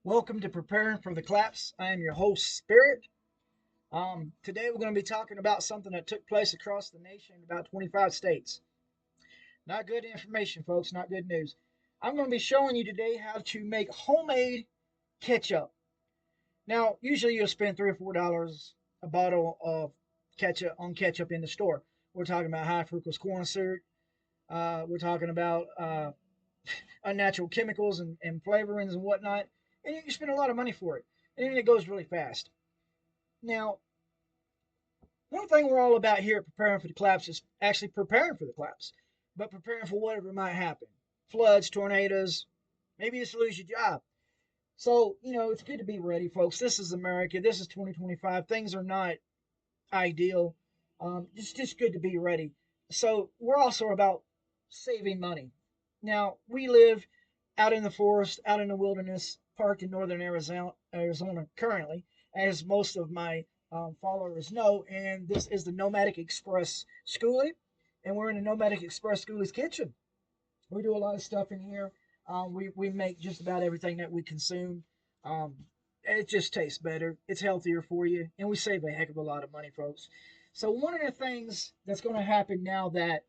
Welcome to Preparing for the Collapse. I am your host, Spirit. Today we're going to be talking about something that took place across the nation in about 25 states. Not good information, folks, not good news. I'm going to be showing you today how to make homemade ketchup. Now, usually you'll spend $3 or $4 a bottle of ketchup in the store. We're talking about high fructose corn syrup. We're talking about unnatural chemicals and flavorings and whatnot, and you can spend a lot of money for it, and it goes really fast. Now, one thing we're all about here at Preparing for the Collapse is actually preparing for the collapse, but preparing for whatever might happen. Floods, tornadoes, maybe you just lose your job. So, it's good to be ready, folks. This is America. This is 2025. Things are not ideal. It's just good to be ready. So, we're also about saving money. Now, we live out in the forest, out in the wilderness, parked in northern Arizona currently, as most of my followers know. And this is the Nomadic Express Schoolie, and we're in the Nomadic Express Schoolie's kitchen. We do a lot of stuff in here. We make just about everything that we consume. Um, it just tastes better. It's healthier for you, and we save a heck of a lot of money, folks. So one of the things that's going to happen now that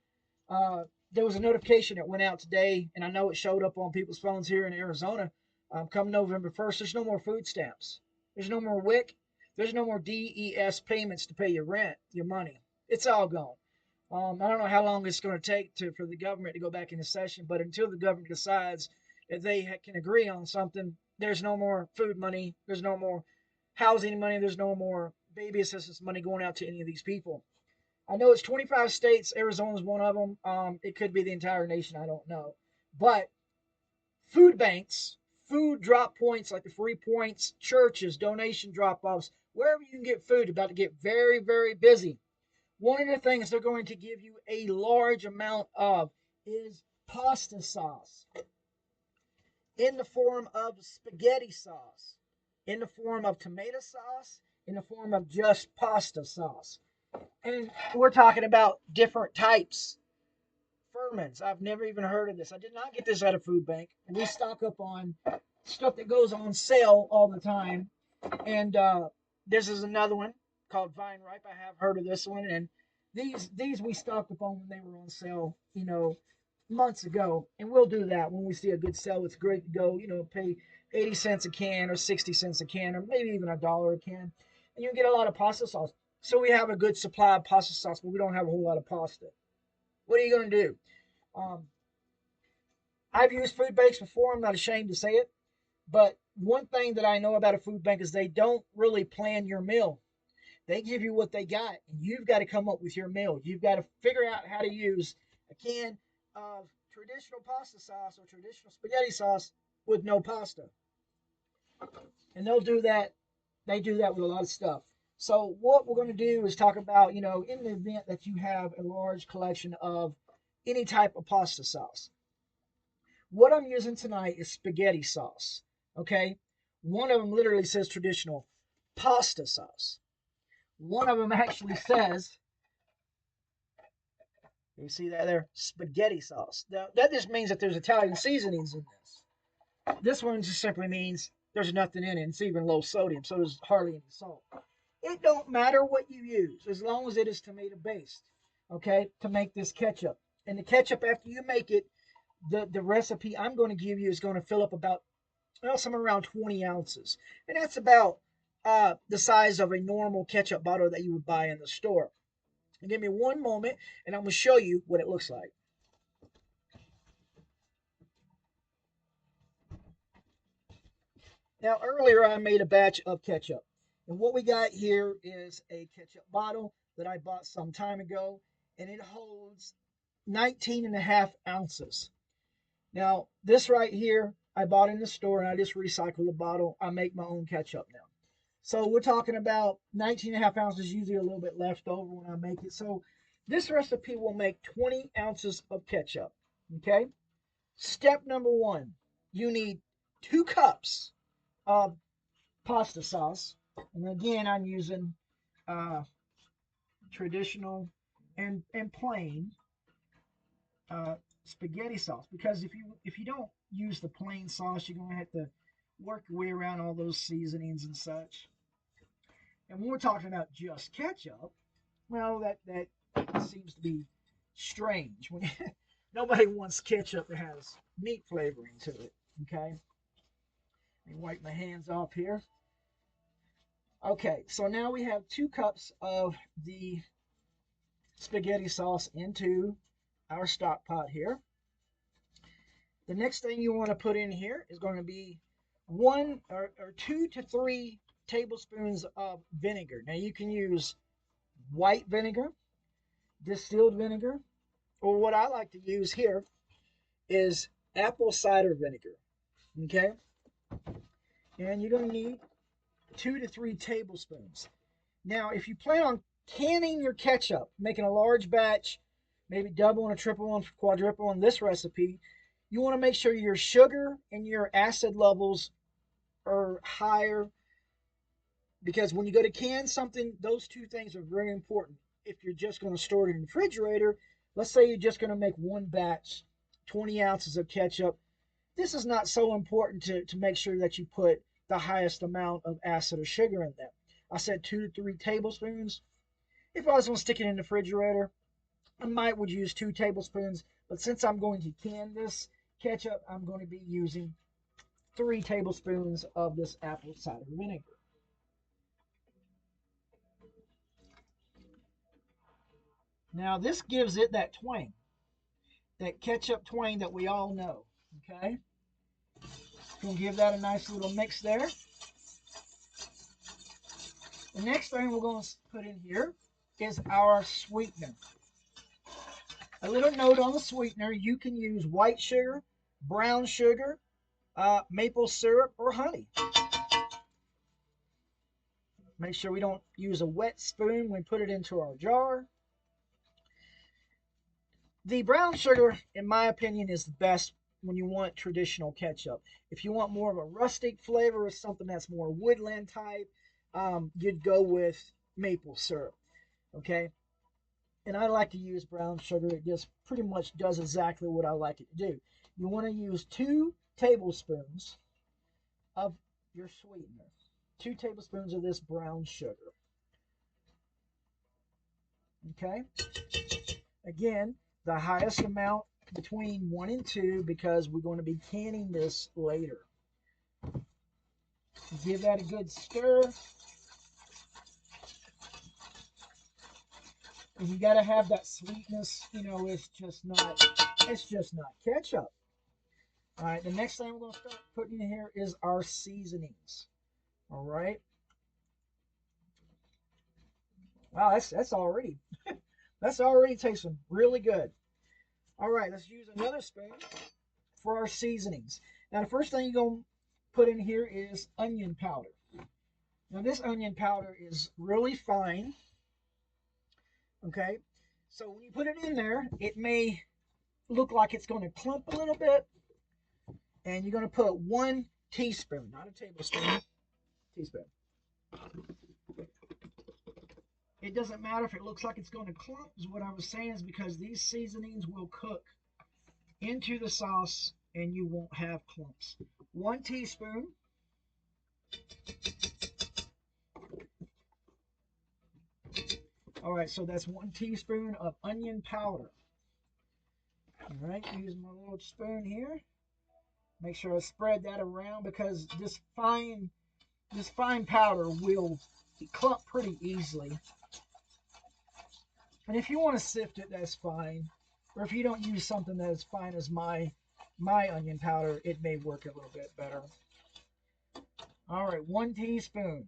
uh, there was a notification that went out today, and I know it showed up on people's phones here in Arizona. Come November 1st, there's no more food stamps. There's no more WIC. There's no more DES payments to pay your rent, your money. It's all gone. I don't know how long it's going to take for the government to go back into session, but until the government decides that they can agree on something, there's no more food money. There's no more housing money. There's no more baby assistance money going out to any of these people. I know it's 25 states. Arizona's one of them. It could be the entire nation. I don't know. But food banks, food drop points like the free points, churches, donation drop offs, wherever you can get food, about to get very, very busy. One of the things they're going to give you a large amount of is pasta sauce in the form of spaghetti sauce, in the form of tomato sauce, in the form of just pasta sauce. And we're talking about different types. Ferments. I've never even heard of this. I did not get this at a food bank. We stock up on stuff that goes on sale all the time. And this is another one called Vine Ripe. I have heard of this one. And these we stocked up on when they were on sale, months ago. And we'll do that when we see a good sale. It's great to go, pay 80 cents a can or 60 cents a can or maybe even $1 a can. And you get a lot of pasta sauce. So we have a good supply of pasta sauce, but we don't have a whole lot of pasta. What are you going to do? Um, I've used food banks before. I'm not ashamed to say it. But one thing that I know about a food bank is they don't really plan your meal. They give you what they got, and you've got to come up with your meal. You've got to figure out how to use a can of traditional pasta sauce or traditional spaghetti sauce with no pasta. And they'll do that. They do that with a lot of stuff. So what we're going to do is talk about, in the event that you have a large collection of any type of pasta sauce. What I'm using tonight is spaghetti sauce. Okay? One of them literally says traditional pasta sauce. One of them actually says, you see that there? Spaghetti sauce. Now, that just means that there's Italian seasonings in this. This one just simply means there's nothing in it. It's even low sodium, so there's hardly any salt. It don't matter what you use as long as it is tomato based, okay, to make this ketchup. And the ketchup, after you make it, the recipe I'm going to give you is going to fill up about, well, somewhere around 20 ounces. And that's about the size of a normal ketchup bottle that you would buy in the store. And give me one moment, and I'm going to show you what it looks like. Now, earlier I made a batch of ketchup. And what we got here is a ketchup bottle that I bought some time ago, and it holds 19 and a half ounces. Now, this right here, I bought in the store, and I just recycle the bottle. I make my own ketchup now. So we're talking about 19 and a half ounces, usually a little bit left over when I make it. So this recipe will make 20 ounces of ketchup. Okay. Step number one, you need 2 cups of pasta sauce. And again, I'm using uh, traditional and plain uh, spaghetti sauce, because if you don't use the plain sauce, you're gonna have to work your way around all those seasonings and such. And when we're talking about just ketchup, well, that seems to be strange. Nobody wants ketchup that has meat flavoring to it. Okay, let me wipe my hands off here. Okay, so now we have 2 cups of the spaghetti sauce into our stock pot here. The next thing you want to put in here is going to be 2 to 3 tablespoons of vinegar. Now you can use white vinegar, distilled vinegar, or what I like to use here is apple cider vinegar. Okay, and you're going to need 2 to 3 tablespoons. Now, if you plan on canning your ketchup, making a large batch, maybe double and a triple and quadruple in this recipe, you want to make sure your sugar and your acid levels are higher, because when you go to can something, those 2 things are very important. If you're just going to store it in the refrigerator, let's say you're just going to make one batch, 20 ounces of ketchup. This is not so important to make sure that you put the highest amount of acid or sugar in there. I said 2 to 3 tablespoons. If I was going to stick it in the refrigerator, I might would use 2 tablespoons, but since I'm going to can this ketchup, I'm going to be using 3 tablespoons of this apple cider vinegar. Now this gives it that twang, that ketchup twang that we all know. Okay, gonna give that a nice little mix there. The next thing we're going to put in here is our sweetener. A little note on the sweetener: you can use white sugar, brown sugar, maple syrup, or honey. Make sure we don't use a wet spoon when we put it into our jar. The brown sugar, in my opinion, is the best when you want traditional ketchup. If you want more of a rustic flavor or something that's more woodland type, you'd go with maple syrup. Okay, and I like to use brown sugar. It just pretty much does exactly what I like it to do. You want to use 2 tablespoons of your sweetener, 2 tablespoons of this brown sugar. Okay, again, the highest amount between 1 and 2 because we're going to be canning this later. Give that a good stir. And you got to have that sweetness. It's just not ketchup. All right, the next thing we're going to start putting in here is our seasonings. All right. Wow, that's already that's already tasting really good. All right, let's use another spoon for our seasonings. Now, the first thing you're going to put in here is onion powder. Now, this onion powder is really fine. Okay, so when you put it in there, it may look like it's going to clump a little bit, and you're going to put 1 teaspoon, not a tablespoon, teaspoon. It doesn't matter if it looks like it's going to clump, is what I was saying, is because these seasonings will cook into the sauce and you won't have clumps. 1 teaspoon. All right, so that's 1 teaspoon of onion powder. All right, use my little spoon here. Make sure I spread that around because this fine powder will clump pretty easily. And if you want to sift it, that's fine. Or if you don't use something that is fine as my onion powder, it may work a little bit better. All right, 1 teaspoon.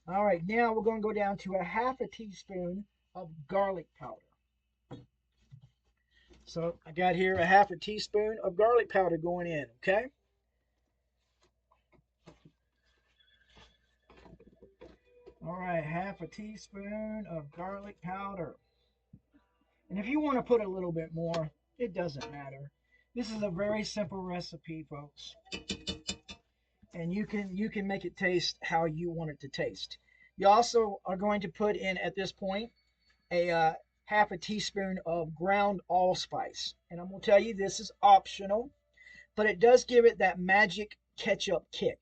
All right, now we're going to go down to a half a teaspoon of garlic powder. So I got here a half a teaspoon of garlic powder going in, okay? All right, half a teaspoon of garlic powder. And if you want to put a little bit more, it doesn't matter. This is a very simple recipe, folks. And you can make it taste how you want it to taste. You also are going to put in, at this point, a half a teaspoon of ground allspice. And I'm going to tell you, this is optional. but it does give it that magic ketchup kick.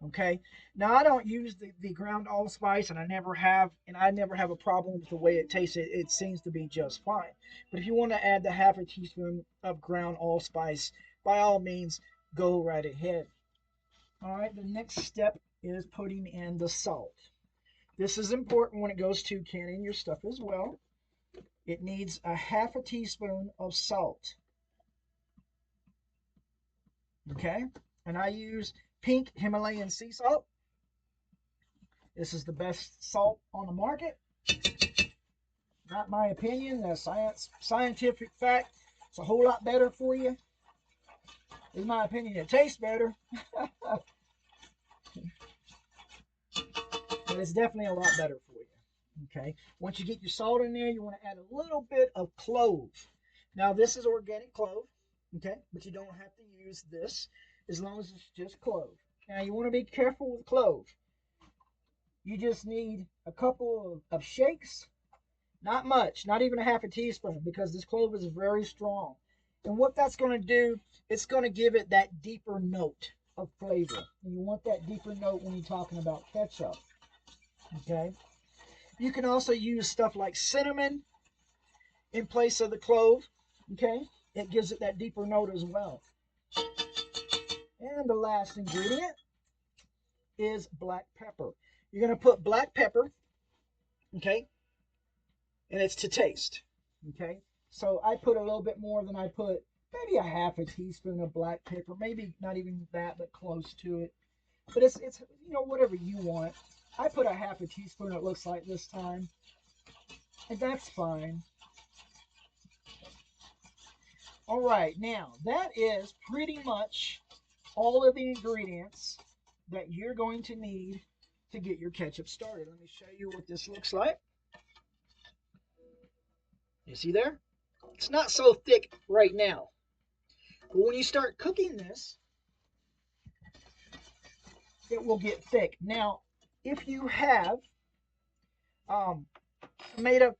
Okay. Now I don't use the ground allspice, and I never have, a problem with the way it tastes. It seems to be just fine. But if you want to add the half a teaspoon of ground allspice, by all means, go right ahead. All right. The next step is putting in the salt. This is important when it goes to canning your stuff as well. It needs a half a teaspoon of salt. Okay. And I use pink Himalayan sea salt. This is the best salt on the market. Not my opinion. The scientific fact. It's a whole lot better for you. In my opinion, it tastes better. But it's definitely a lot better for you. Okay. Once you get your salt in there, you want to add a little bit of clove. Now, this is organic clove. Okay. But you don't have to use this as long as it's just clove. Now, you want to be careful with clove. You just need a couple of shakes. Not much, not even a half a teaspoon, because this clove is very strong. And what that's going to do, it's going to give it that deeper note of flavor. And you want that deeper note when you're talking about ketchup. Okay. You can also use stuff like cinnamon in place of the clove. Okay. It gives it that deeper note as well. And the last ingredient is black pepper. You're going to put black pepper. Okay. And it's to taste. Okay. So I put a little bit more than I put, maybe a half a teaspoon of black pepper, maybe not even that, but close to it. But it's whatever you want. I put a half a teaspoon, it looks like this time, and that's fine. All right, now that is pretty much all of the ingredients that you're going to need to get your ketchup started. Let me show you what this looks like. You see there? It's not so thick right now. But when you start cooking this, it will get thick. Now, if you have tomato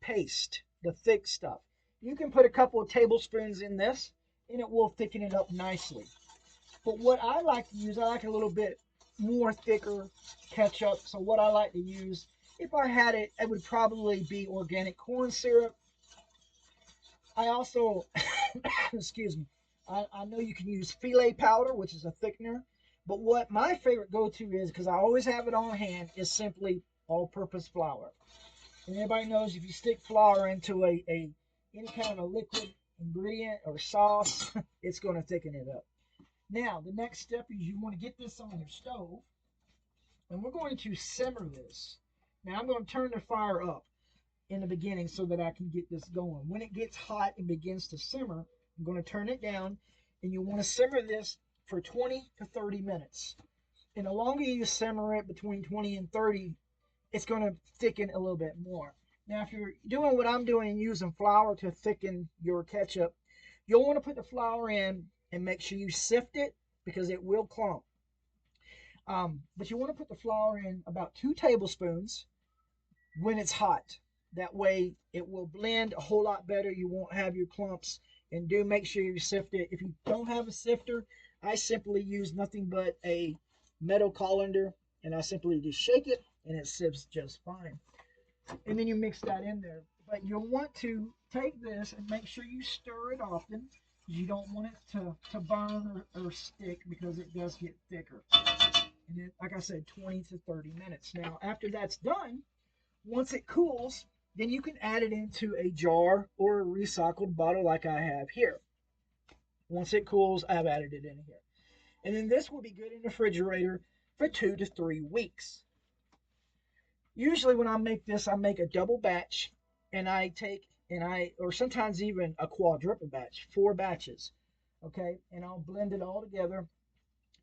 paste, the thick stuff, you can put a couple of tablespoons in this, and it will thicken it up nicely. But what I like to use, I like a little bit more thicker ketchup. So what I like to use, if I had it, it would probably be organic corn syrup. I also, excuse me, I know you can use filet powder, which is a thickener. But what my favorite go-to is, because I always have it on hand, is simply all-purpose flour. And everybody knows if you stick flour into any kind of a liquid ingredient or sauce, it's going to thicken it up. Now, the next step is you want to get this on your stove, and we're going to simmer this. Now, I'm going to turn the fire up in the beginning so that I can get this going. When it gets hot and begins to simmer, I'm going to turn it down, and you want to simmer this for 20 to 30 minutes. And the longer you simmer it, between 20 and 30, it's going to thicken a little bit more. Now, if you're doing what I'm doing and using flour to thicken your ketchup, you'll want to put the flour in and make sure you sift it, because it will clump. But you want to put the flour in about 2 tablespoons when it's hot. That way it will blend a whole lot better. You won't have your clumps. And do make sure you sift it. If you don't have a sifter, I simply use nothing but a metal colander, and I simply just shake it, and it sifts just fine. And then you mix that in there. But you'll want to take this and make sure you stir it often. You don't want it to burn or stick, because it does get thicker. And then, like I said, 20 to 30 minutes. Now, after that's done, once it cools, then you can add it into a jar or a recycled bottle like I have here. Once it cools, I've added it in here. And then this will be good in the refrigerator for 2 to 3 weeks. Usually when I make this, I make a double batch, and or sometimes even a quadruple batch, 4 batches. Okay, and I'll blend it all together,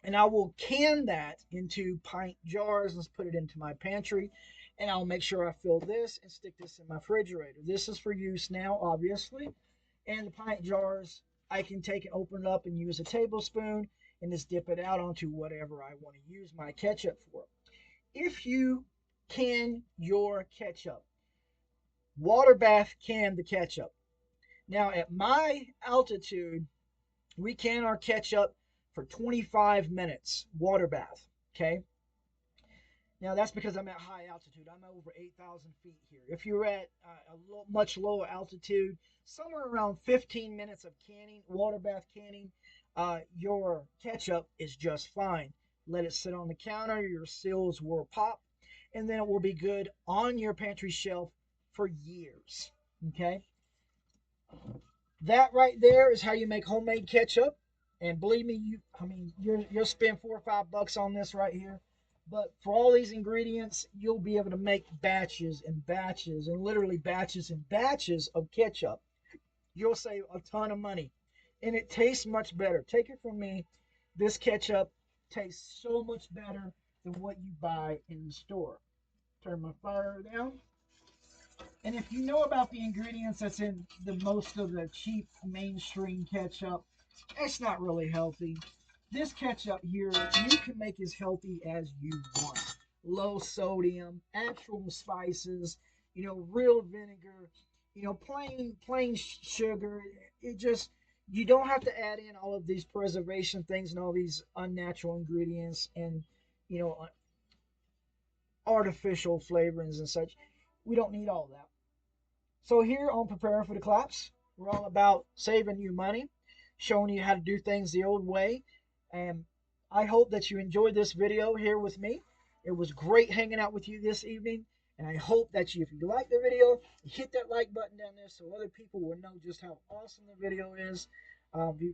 and I will can that into pint jars. Let's put it into my pantry, and I'll make sure I fill this and stick this in my refrigerator. This is for use now, obviously. And the pint jars, I can take and open it up and use a tablespoon and just dip it out onto whatever I want to use my ketchup for. If you can your ketchup, water bath can the ketchup. Now, at my altitude, We can our ketchup for 25 minutes, water bath. Okay. Now that's because I'm at high altitude. I'm over 8,000 feet here. If you're at much lower altitude, somewhere around 15 minutes of canning, water bath canning, your ketchup is just fine. Let it sit on the counter, your seals will pop, and then it will be good on your pantry shelf for years. Okay? That right there is how you make homemade ketchup. And believe me, you'll spend $4 or $5 on this right here. But for all these ingredients, you'll be able to make batches and batches and literally batches and batches of ketchup. You'll save a ton of money. And it tastes much better. Take it from me, this ketchup tastes so much better than what you buy in the store. Turn my fire down. And if you know about the ingredients that's in the most of the cheap mainstream ketchup, it's not really healthy. This ketchup here, you can make as healthy as you want. Low sodium, actual spices, real vinegar, plain sugar. It just you don't have to add in all of these preservation things and all these unnatural ingredients and you know artificial flavorings and such. We don't need all that. So here on Preparing for the Collapse, we're all about saving you money, showing you how to do things the old way. And I hope that you enjoyed this video here with me. It was great hanging out with you this evening. And I hope that if you like the video, hit that like button down there so other people will know just how awesome the video is.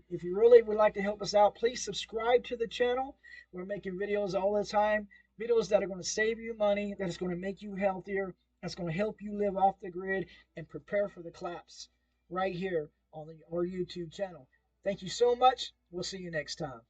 If you really would like to help us out, please subscribe to the channel. We're making videos all the time, videos that are going to save you money, that is going to make you healthier, that's going to help you live off the grid and prepare for the collapse right here on our YouTube channel. Thank you so much. We'll see you next time.